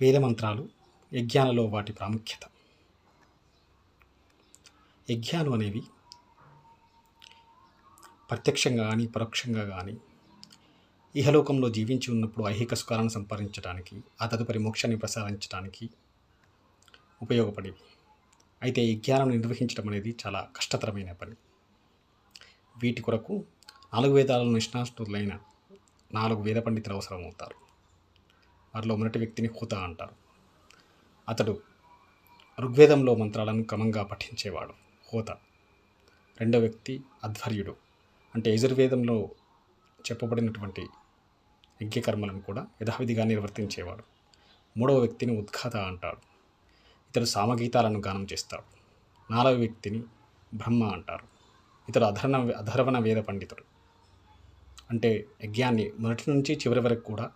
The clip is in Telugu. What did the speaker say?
వేదమంత్రాలు, యజ్ఞాలలో వాటి ప్రాముఖ్యత. యజ్ఞాలు అనేవి ప్రత్యక్షంగా కానీ పరోక్షంగా కానీ ఇహలోకంలో జీవించి ఉన్నప్పుడు ఐహిక సుఖాలను సంపాదించడానికి, ఆ తదుపరి మోక్షాన్ని ప్రసాదించడానికి ఉపయోగపడేవి. అయితే యజ్ఞాలను నిర్వహించడం అనేది చాలా కష్టతరమైన పని. వీటి కొరకు 4 వేదాలను నిష్ణాతులైన 4 వేద పండితులు అవసరమవుతారు. వారిలో మొదటి వ్యక్తిని హోత అంటారు. అతడు ఋగ్వేదంలో మంత్రాలను క్రమంగా పఠించేవాడు, హోత. రెండో వ్యక్తి అధ్వర్యుడు, అంటే యజుర్వేదంలో చెప్పబడినటువంటి యజ్ఞకర్మలను కూడా యథావిధిగా నిర్వర్తించేవాడు. మూడవ వ్యక్తిని ఉద్ఘాత అంటాడు. ఇతడు సామగీతాలను గానం చేస్తాడు. 4వ వ్యక్తిని బ్రహ్మ అంటారు. ఇతడు అధర్వణ వేద పండితుడు, అంటే యజ్ఞాన్ని మొదటి నుంచి చివరి వరకు కూడా